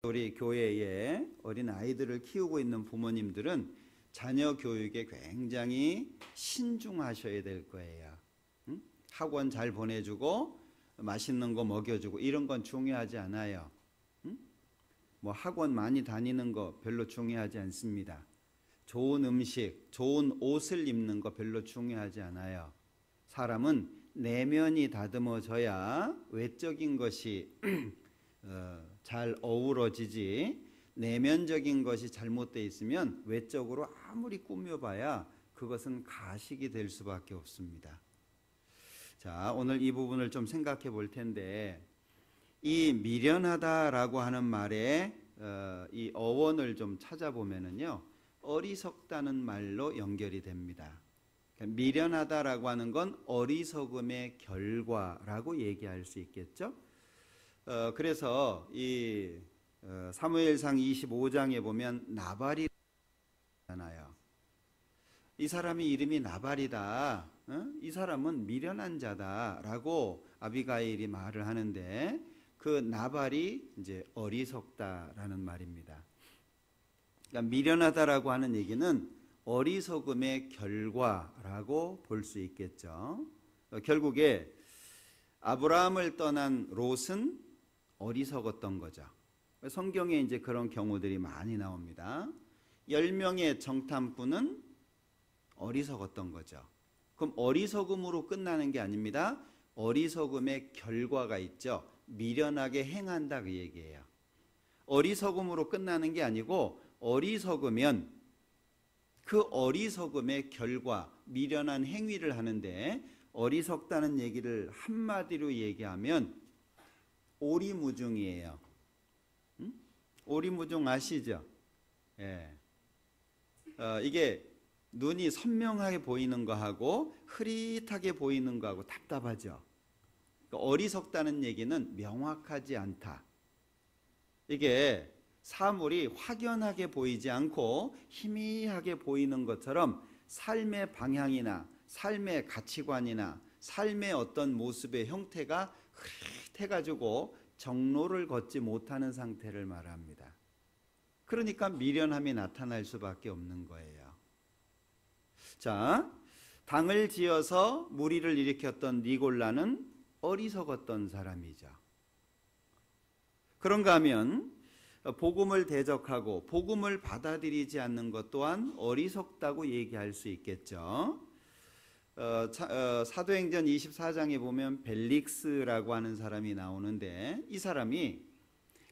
우리 교회에 어린 아이들을 키우고 있는 부모님들은 자녀 교육에 굉장히 신중하셔야 될 거예요. 응? 학원 잘 보내주고 맛있는 거 먹여주고 이런 건 중요하지 않아요. 응? 뭐 학원 많이 다니는 거 별로 중요하지 않습니다. 좋은 음식, 좋은 옷을 입는 거 별로 중요하지 않아요. 사람은 내면이 다듬어져야 외적인 것이 잘 어우러지지, 내면적인 것이 잘못되어 있으면 외적으로 아무리 꾸며봐야 그것은 가식이 될 수밖에 없습니다. 자, 오늘 이 부분을 좀 생각해 볼 텐데, 이 미련하다라고 하는 말에 이 어원을 좀 찾아보면은요, 어리석다는 말로 연결이 됩니다. 미련하다라고 하는 건 어리석음의 결과라고 얘기할 수 있겠죠. 그래서 이 사무엘상 25장에 보면 나발이잖아요. 이 사람이 이름이 나발이다. 이 사람은 미련한 자다라고 아비가일이 말을 하는데, 그 나발이 이제 어리석다라는 말입니다. 그러니까 미련하다라고 하는 얘기는 어리석음의 결과라고 볼 수 있겠죠. 결국에 아브라함을 떠난 롯은 어리석었던 거죠. 성경에 이제 그런 경우들이 많이 나옵니다. 10명의 정탐꾼은 어리석었던 거죠. 그럼 어리석음으로 끝나는 게 아닙니다. 어리석음의 결과가 있죠. 미련하게 행한다, 그 얘기예요. 어리석음으로 끝나는 게 아니고, 어리석으면 그 어리석음의 결과, 미련한 행위를 하는데, 어리석다는 얘기를 한마디로 얘기하면 오리무중이에요. 오리무중 아시죠? 예. 이게 눈이 선명하게 보이는 거하고 흐릿하게 보이는 거하고 답답하죠. 그러니까 어리석다는 얘기는 명확하지 않다. 이게 사물이 확연하게 보이지 않고 희미하게 보이는 것처럼 삶의 방향이나 삶의 가치관이나 삶의 어떤 모습의 형태가 흐릿해가지고 정로를 걷지 못하는 상태를 말합니다. 그러니까 미련함이 나타날 수밖에 없는 거예요. 자, 당을 지어서 무리를 일으켰던 니골라는 어리석었던 사람이죠. 그런가 하면 복음을 대적하고 복음을 받아들이지 않는 것 또한 어리석다고 얘기할 수 있겠죠. 사도행전 24장에 보면 벨릭스라고 하는 사람이 나오는데, 이 사람이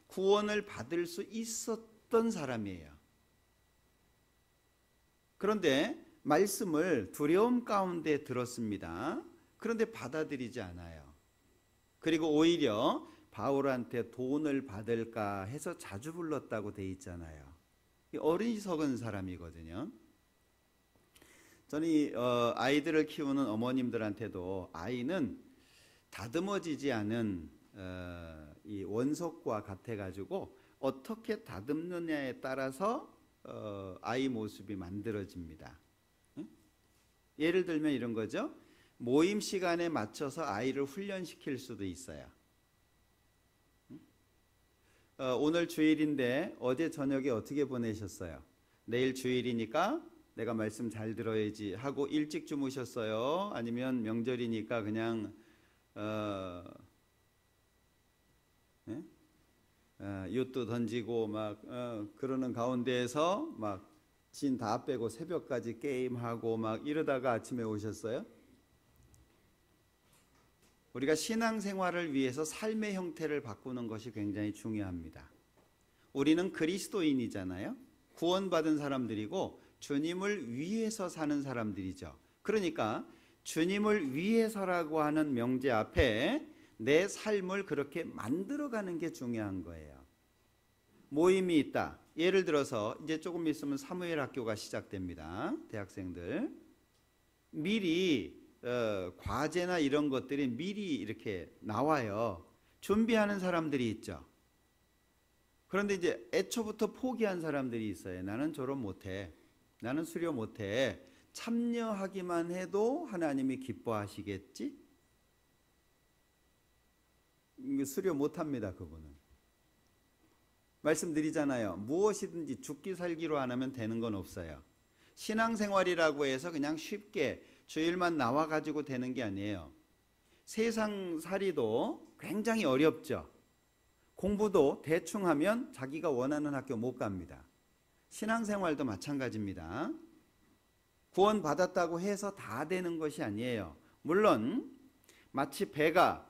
구원을 받을 수 있었던 사람이에요. 그런데 말씀을 두려움 가운데 들었습니다. 그런데 받아들이지 않아요. 그리고 오히려 바울한테 돈을 받을까 해서 자주 불렀다고 돼 있잖아요. 어리석은 사람이거든요. 저는 아이들을 키우는 어머님들한테도 아이는 다듬어지지 않은 이 원석과 같아가지고 어떻게 다듬느냐에 따라서 아이 모습이 만들어집니다. 예를 들면 이런 거죠. 모임 시간에 맞춰서 아이를 훈련시킬 수도 있어요. 오늘 주일인데 어제 저녁에 어떻게 보내셨어요? 내일 주일이니까 내가 말씀 잘 들어야지 하고 일찍 주무셨어요? 아니면 명절이니까 그냥 윷도 던지고 막 그러는 가운데에서 막 진 다 빼고 새벽까지 게임하고 막 이러다가 아침에 오셨어요? 우리가 신앙생활을 위해서 삶의 형태를 바꾸는 것이 굉장히 중요합니다. 우리는 그리스도인이잖아요. 구원받은 사람들이고 주님을 위해서 사는 사람들이죠. 그러니까 주님을 위해서라고 하는 명제 앞에 내 삶을 그렇게 만들어가는 게 중요한 거예요. 모임이 있다. 예를 들어서 이제 조금 있으면 사무엘 학교가 시작됩니다. 대학생들 미리 과제나 이런 것들이 미리 이렇게 나와요. 준비하는 사람들이 있죠. 그런데 이제 애초부터 포기한 사람들이 있어요. 나는 졸업 못해. 나는 수료 못해. 참여하기만 해도 하나님이 기뻐하시겠지? 수료 못합니다, 그분은. 말씀드리잖아요. 무엇이든지 죽기 살기로 안 하면 되는 건 없어요. 신앙생활이라고 해서 그냥 쉽게 주일만 나와가지고 되는 게 아니에요. 세상살이도 굉장히 어렵죠. 공부도 대충 하면 자기가 원하는 학교 못 갑니다. 신앙생활도 마찬가지입니다. 구원 받았다고 해서 다 되는 것이 아니에요. 물론 마치 배가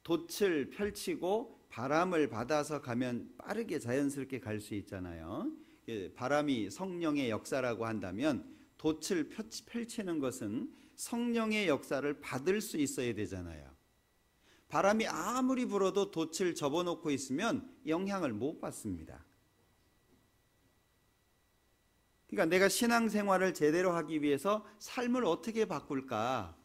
돛을 펼치고 바람을 받아서 가면 빠르게 자연스럽게 갈 수 있잖아요. 바람이 성령의 역사라고 한다면 돛을 펼치는 것은 성령의 역사를 받을 수 있어야 되잖아요. 바람이 아무리 불어도 돛을 접어놓고 있으면 영향을 못 받습니다. 그러니까 내가 신앙생활을 제대로 하기 위해서 삶을 어떻게 바꿀까?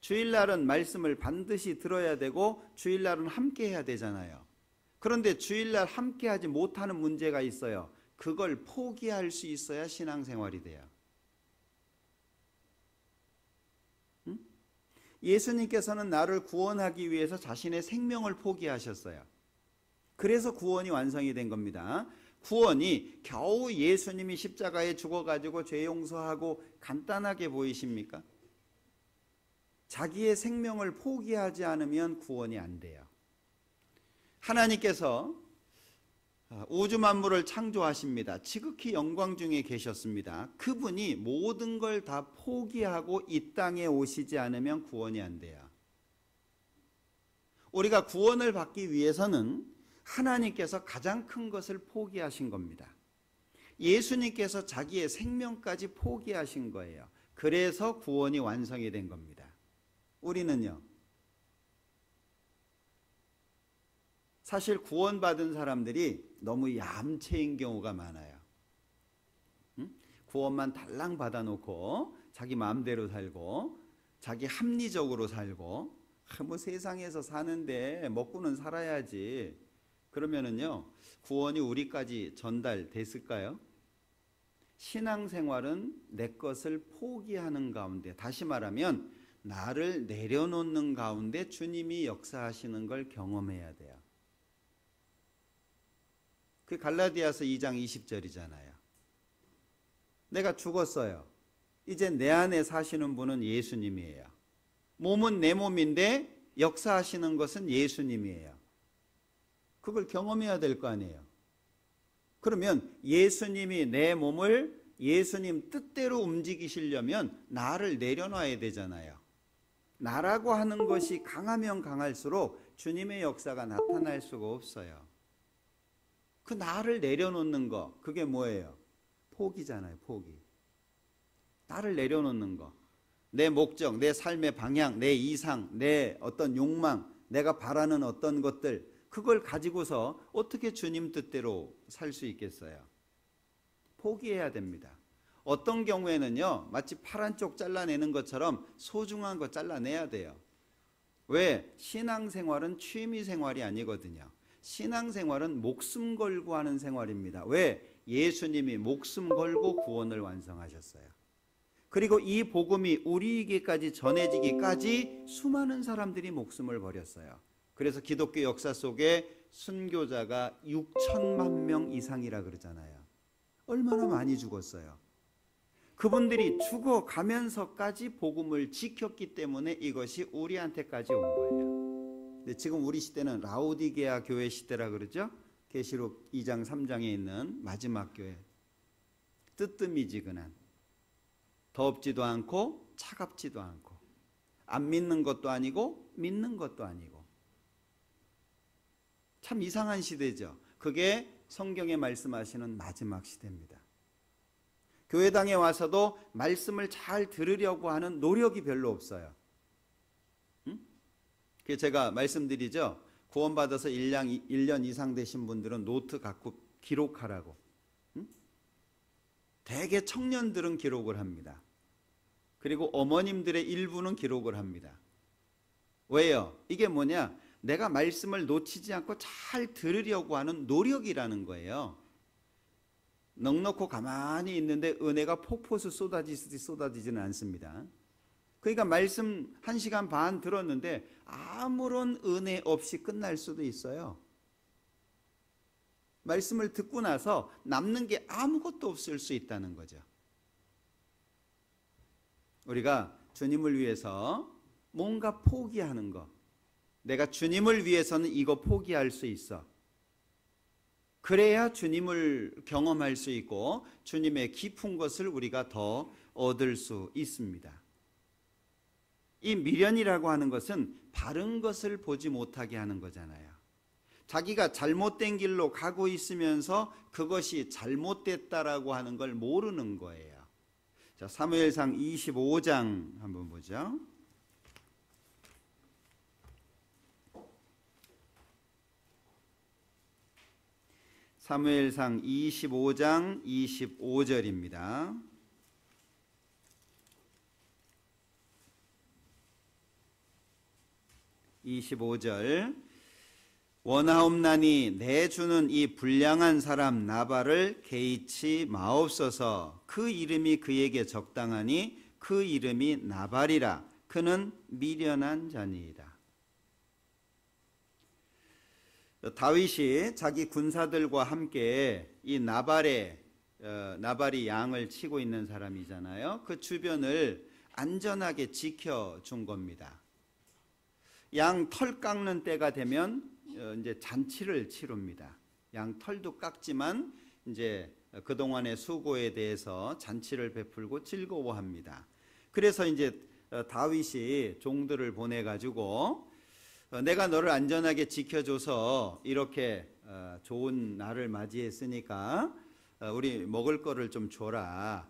주일날은 말씀을 반드시 들어야 되고 주일날은 함께 해야 되잖아요. 그런데 주일날 함께 하지 못하는 문제가 있어요. 그걸 포기할 수 있어야 신앙생활이 돼요. 예수님께서는 나를 구원하기 위해서 자신의 생명을 포기하셨어요. 그래서 구원이 완성이 된 겁니다. 구원이 겨우 예수님이 십자가에 죽어가지고 죄 용서하고 간단하게 보이십니까? 자기의 생명을 포기하지 않으면 구원이 안 돼요. 하나님께서 우주 만물을 창조하십니다. 지극히 영광 중에 계셨습니다. 그분이 모든 걸 다 포기하고 이 땅에 오시지 않으면 구원이 안 돼요. 우리가 구원을 받기 위해서는 하나님께서 가장 큰 것을 포기하신 겁니다. 예수님께서 자기의 생명까지 포기하신 거예요. 그래서 구원이 완성이 된 겁니다. 우리는요, 사실 구원받은 사람들이 너무 얌체인 경우가 많아요. 구원만 달랑 받아놓고 자기 마음대로 살고 자기 합리적으로 살고 뭐 세상에서 사는데 먹고는 살아야지. 그러면은요, 구원이 우리까지 전달됐을까요? 신앙생활은 내 것을 포기하는 가운데, 다시 말하면 나를 내려놓는 가운데 주님이 역사하시는 걸 경험해야 돼요. 그 갈라디아서 2장 20절이잖아요. 내가 죽었어요. 이제 내 안에 사시는 분은 예수님이에요. 몸은 내 몸인데 역사하시는 것은 예수님이에요. 그걸 경험해야 될 거 아니에요. 그러면 예수님이 내 몸을 예수님 뜻대로 움직이시려면 나를 내려놔야 되잖아요. 나라고 하는 것이 강하면 강할수록 주님의 역사가 나타날 수가 없어요. 그 나를 내려놓는 거, 그게 뭐예요? 포기잖아요, 포기. 나를 내려놓는 거. 내 목적, 내 삶의 방향, 내 이상, 내 어떤 욕망, 내가 바라는 어떤 것들, 그걸 가지고서 어떻게 주님 뜻대로 살 수 있겠어요? 포기해야 됩니다. 어떤 경우에는요, 마치 파란 쪽 잘라내는 것처럼 소중한 거 잘라내야 돼요. 왜? 신앙생활은 취미생활이 아니거든요. 신앙생활은 목숨 걸고 하는 생활입니다. 왜? 예수님이 목숨 걸고 구원을 완성하셨어요. 그리고 이 복음이 우리에게까지 전해지기까지 수많은 사람들이 목숨을 버렸어요. 그래서 기독교 역사 속에 순교자가 6천만 명 이상이라 그러잖아요. 얼마나 많이 죽었어요. 그분들이 죽어가면서까지 복음을 지켰기 때문에 이것이 우리한테까지 온 거예요. 근데 지금 우리 시대는 라오디게아 교회 시대라 그러죠. 계시록 2장 3장에 있는 마지막 교회. 뜨뜻미지근한, 덥지도 않고 차갑지도 않고, 안 믿는 것도 아니고 믿는 것도 아니고, 참 이상한 시대죠. 그게 성경에 말씀하시는 마지막 시대입니다. 교회당에 와서도 말씀을 잘 들으려고 하는 노력이 별로 없어요. 그래서 제가 말씀드리죠. 구원받아서 1년 이상 되신 분들은 노트 갖고 기록하라고. 대개 청년들은 기록을 합니다. 그리고 어머님들의 일부는 기록을 합니다. 왜요? 이게 뭐냐? 내가 말씀을 놓치지 않고 잘 들으려고 하는 노력이라는 거예요. 넉넉고 가만히 있는데 은혜가 폭포수 쏟아지듯이 쏟아지지는 않습니다. 그러니까 말씀 1시간 반 들었는데 아무런 은혜 없이 끝날 수도 있어요. 말씀을 듣고 나서 남는 게 아무것도 없을 수 있다는 거죠. 우리가 주님을 위해서 뭔가 포기하는 거, 내가 주님을 위해서는 이거 포기할 수 있어. 그래야 주님을 경험할 수 있고 주님의 깊은 것을 우리가 더 얻을 수 있습니다. 이 미련이라고 하는 것은 바른 것을 보지 못하게 하는 거잖아요. 자기가 잘못된 길로 가고 있으면서 그것이 잘못됐다라고 하는 걸 모르는 거예요. 자, 사무엘상 25장 한번 보죠. 사무엘상 25장 25절입니다. 25절 원하옵나니 내 주는 이 불량한 사람 나발을 개의치 마옵소서. 그 이름이 그에게 적당하니 그 이름이 나발이라. 그는 미련한 자니이다. 다윗이 자기 군사들과 함께 이 나발이 양을 치고 있는 사람이잖아요. 그 주변을 안전하게 지켜준 겁니다. 양 털 깎는 때가 되면 이제 잔치를 치릅니다. 양 털도 깎지만 이제 그동안의 수고에 대해서 잔치를 베풀고 즐거워합니다. 그래서 이제 다윗이 종들을 보내 가지고 내가 너를 안전하게 지켜줘서 이렇게 좋은 날을 맞이했으니까 우리 먹을 거를 좀 줘라,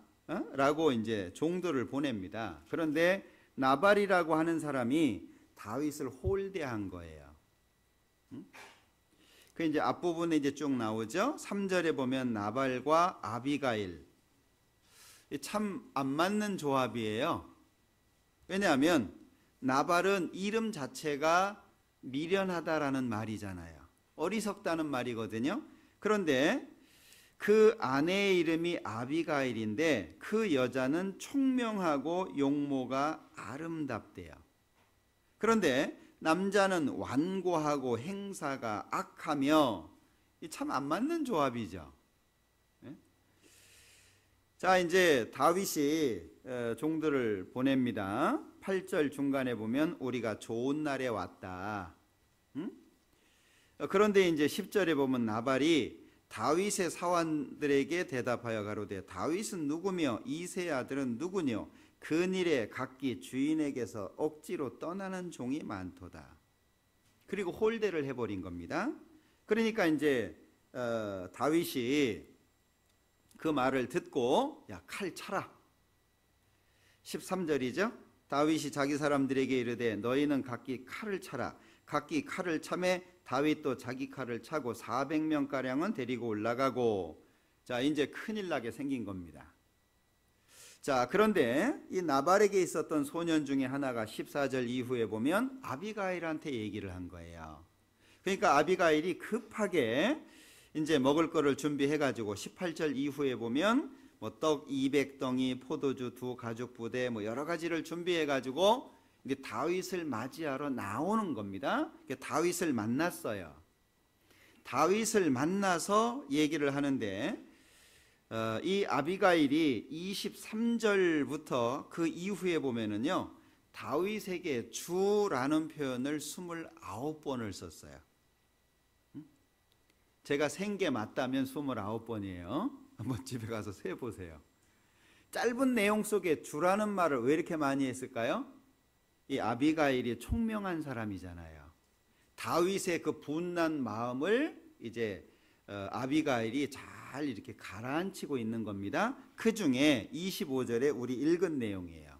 라고 이제 종들을 보냅니다. 그런데 나발이라고 하는 사람이 다윗을 홀대한 거예요. 그 이제 앞부분에 이제 쭉 나오죠. 3절에 보면 나발과 아비가일, 참 안 맞는 조합이에요. 왜냐하면 나발은 이름 자체가 미련하다라는 말이잖아요. 어리석다는 말이거든요. 그런데 그 아내의 이름이 아비가일인데 그 여자는 총명하고 용모가 아름답대요. 그런데 남자는 완고하고 행사가 악하며, 참 안 맞는 조합이죠. 자, 이제 다윗이 종들을 보냅니다. 8절 중간에 보면 우리가 좋은 날에 왔다. 그런데 이제 10절에 보면 나발이 다윗의 사환들에게 대답하여 가로되 다윗은 누구며 이새의 아들은 누구뇨? 근일에 각기 주인에게서 억지로 떠나는 종이 많도다. 그리고 홀대를 해버린 겁니다. 그러니까 이제 다윗이 그 말을 듣고 야, 칼 차라. 13절이죠. 다윗이 자기 사람들에게 이르되 너희는 각기 칼을 차라. 각기 칼을 차매 다윗도 자기 칼을 차고 400명가량은 데리고 올라가고, 자, 이제 큰일 나게 생긴 겁니다. 자, 그런데 이 나발에게 있었던 소년 중에 하나가 14절 이후에 보면 아비가일한테 얘기를 한 거예요. 그러니까 아비가일이 급하게 이제 먹을 거를 준비해 가지고 18절 이후에 보면 뭐 떡 200덩이, 포도주 2가죽부대, 뭐 여러 가지를 준비해 가지고 이제 다윗을 맞이하러 나오는 겁니다. 다윗을 만났어요. 다윗을 만나서 얘기를 하는데 이 아비가일이 23절부터 그 이후에 보면은요, 다윗에게 주라는 표현을 29번을 썼어요. 제가 센 게 맞다면 29번이에요. 한번 집에 가서 세보세요. 짧은 내용 속에 주라는 말을 왜 이렇게 많이 했을까요? 이 아비가일이 총명한 사람이잖아요. 다윗의 그 분난 마음을 이제 아비가일이 잘 이렇게 가라앉히고 있는 겁니다. 그 중에 25절에 우리 읽은 내용이에요.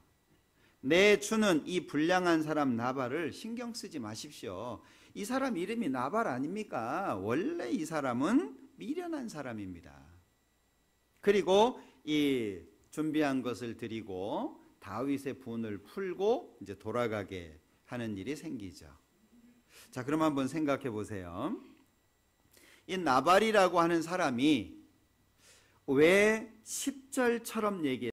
내 주는 이 불량한 사람 나발을 신경 쓰지 마십시오. 이 사람 이름이 나발 아닙니까? 원래 이 사람은 미련한 사람입니다. 그리고 이 준비한 것을 드리고 다윗의 분을 풀고 이제 돌아가게 하는 일이 생기죠. 자, 그럼 한번 생각해 보세요. 이 나발이라고 하는 사람이 왜 10절처럼 얘기했어요?